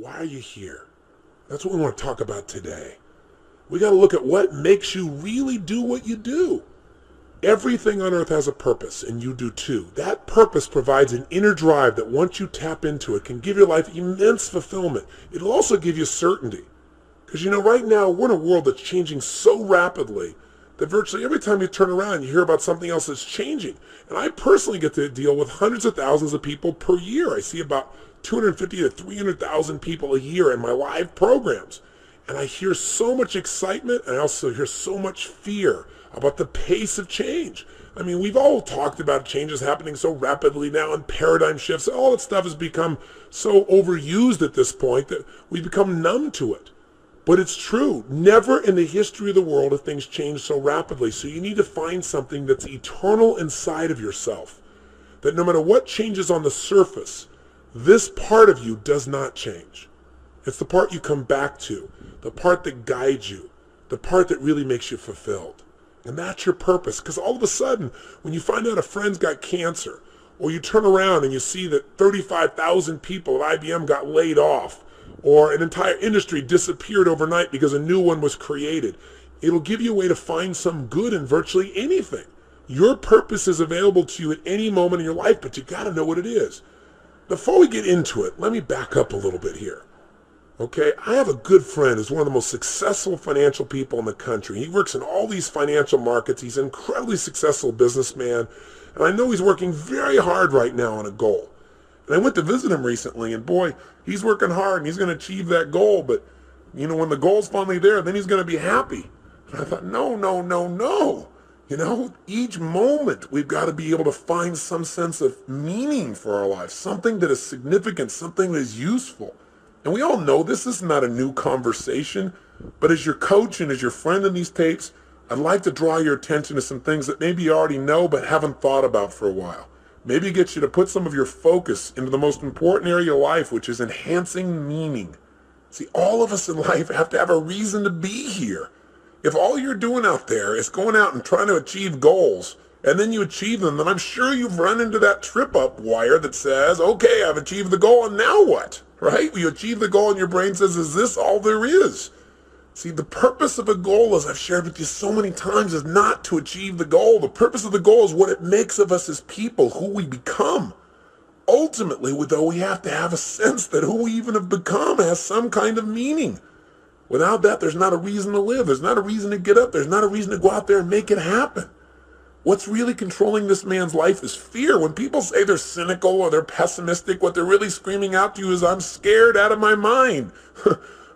Why are you here? That's what we want to talk about today. We got to look at what makes you really do what you do. Everything on earth has a purpose, and you do too. That purpose provides an inner drive that once you tap into it can give your life immense fulfillment. It'll also give you certainty. Because right now we're in a world that's changing so rapidly that virtually every time you turn around you hear about something else that's changing. And I personally get to deal with hundreds of thousands of people per year. I see about 250 to 300,000 people a year in my live programs. And I hear so much excitement, and I also hear so much fear about the pace of change. I mean, we've all talked about changes happening so rapidly now and paradigm shifts. All that stuff has become so overused at this point that we've become numb to it. But it's true. Never in the history of the world have things changed so rapidly. So you need to find something that's eternal inside of yourself. That no matter what changes on the surface, this part of you does not change. It's the part you come back to, the part that guides you, the part that really makes you fulfilled. And that's your purpose. Because all of a sudden, when you find out a friend's got cancer, or you turn around and you see that 35,000 people at IBM got laid off, or an entire industry disappeared overnight because a new one was created, it'll give you a way to find some good in virtually anything. Your purpose is available to you at any moment in your life, but you got to know what it is. Before we get into it, let me back up a little bit here. Okay, I have a good friend who's one of the most successful financial people in the country. He works in all these financial markets. He's an incredibly successful businessman. And I know he's working very hard right now on a goal. And I went to visit him recently, and boy, he's working hard and he's going to achieve that goal. But, when the goal's finally there, then he's going to be happy. And I thought, no. Each moment we've got to be able to find some sense of meaning for our lives, something that is significant, something that is useful. And we all know this is not a new conversation, but as your coach and as your friend in these tapes, I'd like to draw your attention to some things that maybe you already know but haven't thought about for a while. Maybe get you to put some of your focus into the most important area of life, which is enhancing meaning. See, all of us in life have to have a reason to be here. If all you're doing out there is going out and trying to achieve goals, and then you achieve them, then I'm sure you've run into that trip-up wire that says, okay, I've achieved the goal, and now what? Right? You achieve the goal and your brain says, is this all there is? See, the purpose of a goal, as I've shared with you so many times, is not to achieve the goal. The purpose of the goal is what it makes of us as people, who we become. Ultimately, though, we have to have a sense that who we even have become has some kind of meaning. Without that, there's not a reason to live. There's not a reason to get up. There's not a reason to go out there and make it happen. What's really controlling this man's life is fear. When people say they're cynical or they're pessimistic, what they're really screaming out to you is, I'm scared out of my mind.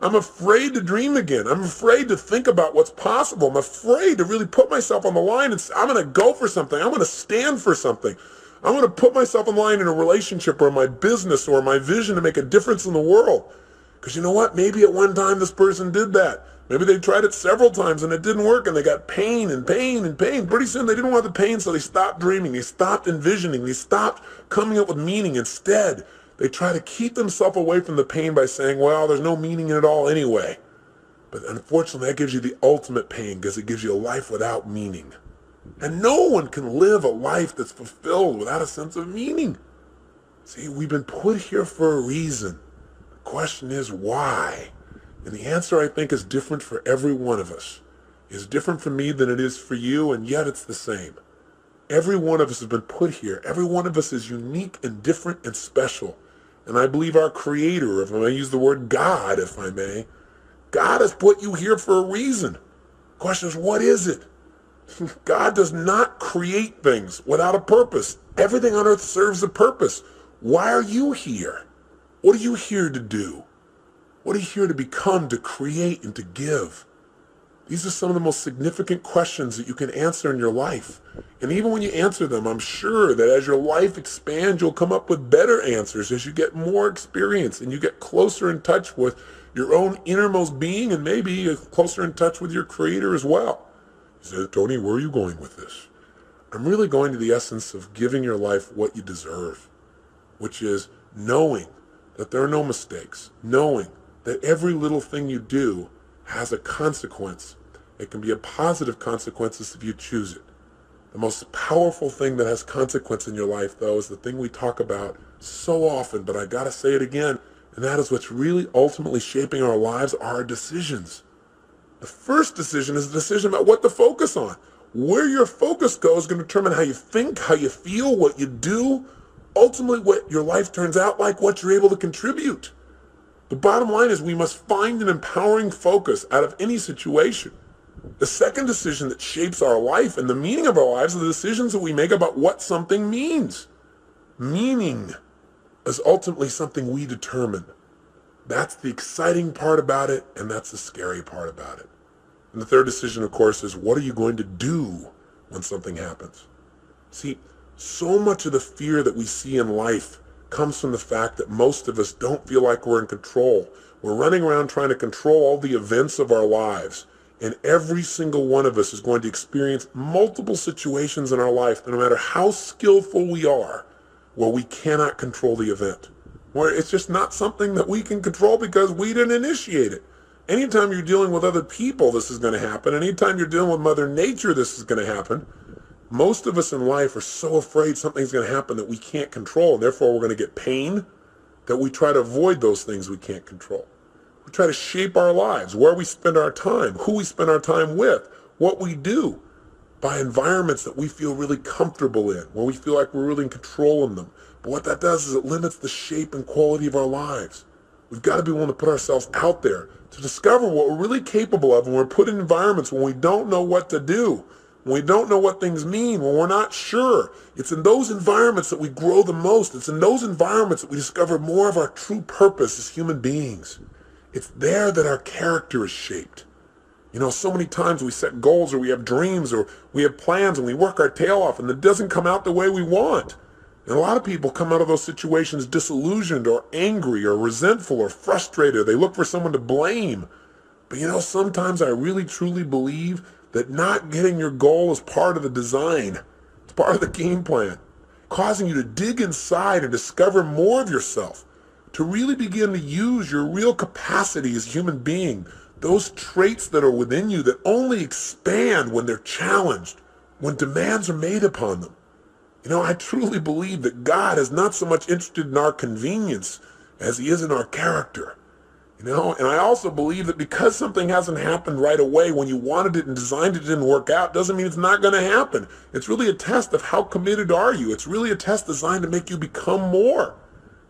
I'm afraid to dream again. I'm afraid to think about what's possible. I'm afraid to really put myself on the line and say, I'm going to go for something. I'm going to stand for something. I'm going to put myself on the line in a relationship or my business or my vision to make a difference in the world. Because you know what? Maybe at one time this person did that. Maybe they tried it several times and it didn't work and they got pain and pain and pain. Pretty soon they didn't want the pain, so they stopped dreaming. They stopped envisioning. They stopped coming up with meaning. Instead, they try to keep themselves away from the pain by saying, well, there's no meaning in it all anyway. But unfortunately, that gives you the ultimate pain because it gives you a life without meaning. And no one can live a life that's fulfilled without a sense of meaning. See, we've been put here for a reason. The question is why? And the answer, I think, is different for every one of us. It's different for me than it is for you, and yet it's the same. Every one of us has been put here. Every one of us is unique and different and special. And I believe our Creator, if I may use the word God, if I may, God has put you here for a reason. The question is, what is it? God does not create things without a purpose. Everything on earth serves a purpose. Why are you here? What are you here to do? What are you here to become, to create, and to give? These are some of the most significant questions that you can answer in your life. And even when you answer them, I'm sure that as your life expands, you'll come up with better answers as you get more experience and you get closer in touch with your own innermost being and maybe closer in touch with your Creator as well. You say, Tony, where are you going with this? I'm really going to the essence of giving your life what you deserve, which is knowing that there are no mistakes, knowing that every little thing you do has a consequence. It can be a positive consequence if you choose it. The most powerful thing that has consequence in your life, though, is the thing we talk about so often, but I gotta say it again, And that is what's really ultimately shaping our lives, our decisions. The first decision is a decision about what to focus on. Where your focus goes is going to determine how you think, how you feel, what you do, ultimately what your life turns out like, what you're able to contribute. The bottom line is we must find an empowering focus out of any situation. The second decision that shapes our life and the meaning of our lives are the decisions that we make about what something means. Meaning is ultimately something we determine. That's the exciting part about it, and that's the scary part about it. And the third decision, of course, is what are you going to do when something happens? See, so much of the fear that we see in life comes from the fact that most of us don't feel like we're in control. We're running around trying to control all the events of our lives. And every single one of us is going to experience multiple situations in our life, no matter how skillful we are, where we cannot control the event. Where it's just not something that we can control because we didn't initiate it. Anytime you're dealing with other people, this is going to happen. Anytime you're dealing with Mother Nature, this is going to happen. Most of us in life are so afraid something's going to happen that we can't control, and therefore we're going to get pain, that we try to avoid those things we can't control. We try to shape our lives, where we spend our time, who we spend our time with, what we do, by environments that we feel really comfortable in, where we feel like we're really in control in them. But what that does is it limits the shape and quality of our lives. We've got to be willing to put ourselves out there to discover what we're really capable of when we're put in environments when we don't know what to do, when we don't know what things mean, when we're not sure. It's in those environments that we grow the most. It's in those environments that we discover more of our true purpose as human beings. It's there that our character is shaped. You know, so many times we set goals or we have dreams or we have plans and we work our tail off and it doesn't come out the way we want. And a lot of people come out of those situations disillusioned or angry or resentful or frustrated. They look for someone to blame. But you know, sometimes I really truly believe that not getting your goal is part of the design. It's part of the game plan, causing you to dig inside and discover more of yourself, to really begin to use your real capacity as a human being, those traits that are within you that only expand when they're challenged, when demands are made upon them. You know, I truly believe that God is not so much interested in our convenience as he is in our character. You know, and I also believe that because something hasn't happened right away when you wanted it and designed it didn't work out, doesn't mean it's not going to happen. It's really a test of how committed are you. It's really a test designed to make you become more.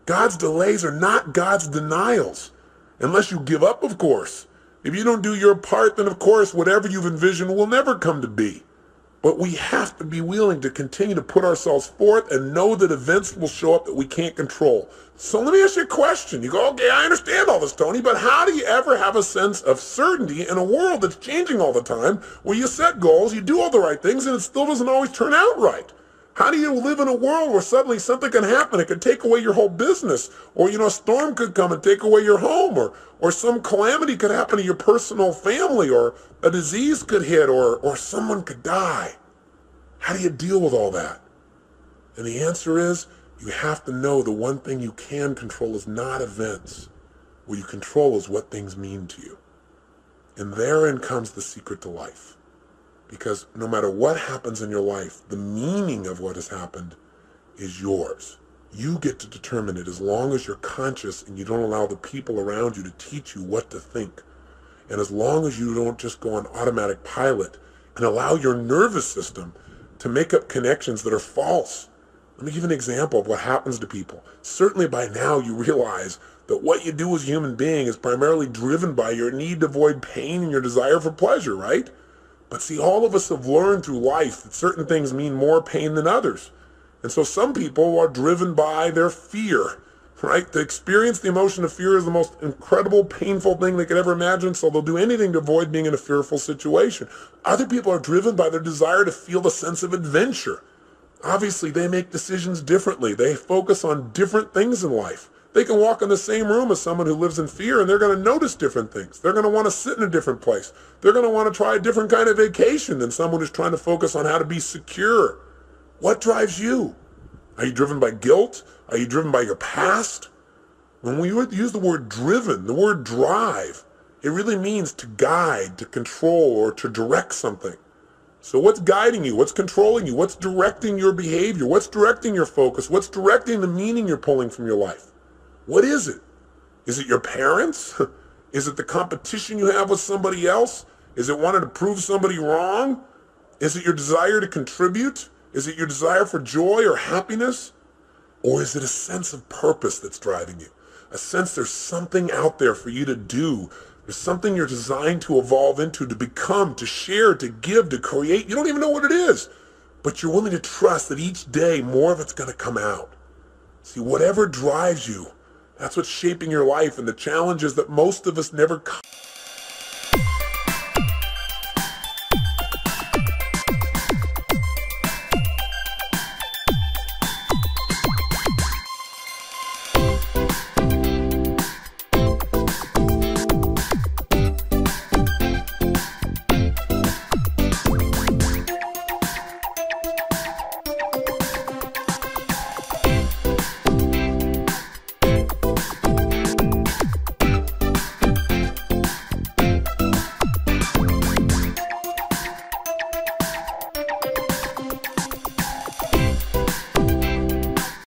God's delays are not God's denials. Unless you give up, of course. If you don't do your part, then of course whatever you've envisioned will never come to be. But we have to be willing to continue to put ourselves forth and know that events will show up that we can't control. So let me ask you a question. You go, okay, I understand all this, Tony, but how do you ever have a sense of certainty in a world that's changing all the time, where you set goals, you do all the right things, and it still doesn't always turn out right? How do you live in a world where suddenly something can happen? It could take away your whole business, or, you know, a storm could come and take away your home, or some calamity could happen to your personal family, or a disease could hit, or someone could die. How do you deal with all that? And the answer is, you have to know the one thing you can control is not events. What you control is what things mean to you. And therein comes the secret to life. Because no matter what happens in your life, the meaning of what has happened is yours. You get to determine it as long as you're conscious and you don't allow the people around you to teach you what to think. And as long as you don't just go on automatic pilot and allow your nervous system to make up connections that are false. Let me give you an example of what happens to people. Certainly by now you realize that what you do as a human being is primarily driven by your need to avoid pain and your desire for pleasure, right? But see, all of us have learned through life that certain things mean more pain than others. And so some people are driven by their fear, right? To experience the emotion of fear is the most incredible, painful thing they could ever imagine, so they'll do anything to avoid being in a fearful situation. Other people are driven by their desire to feel the sense of adventure. Obviously, they make decisions differently. They focus on different things in life. They can walk in the same room as someone who lives in fear, and they're going to notice different things. They're going to want to sit in a different place. They're going to want to try a different kind of vacation than someone who's trying to focus on how to be secure. What drives you? Are you driven by guilt? Are you driven by your past? When we use the word driven, the word drive, it really means to guide, to control, or to direct something. So what's guiding you? What's controlling you? What's directing your behavior? What's directing your focus? What's directing the meaning you're pulling from your life? What is it? Is it your parents? Is it the competition you have with somebody else? Is it wanting to prove somebody wrong? Is it your desire to contribute? Is it your desire for joy or happiness? Or is it a sense of purpose that's driving you? A sense there's something out there for you to do. There's something you're designed to evolve into, to become, to share, to give, to create. You don't even know what it is, but you're willing to trust that each day more of it's going to come out. See, whatever drives you, that's what's shaping your life, and the challenge is that most of us never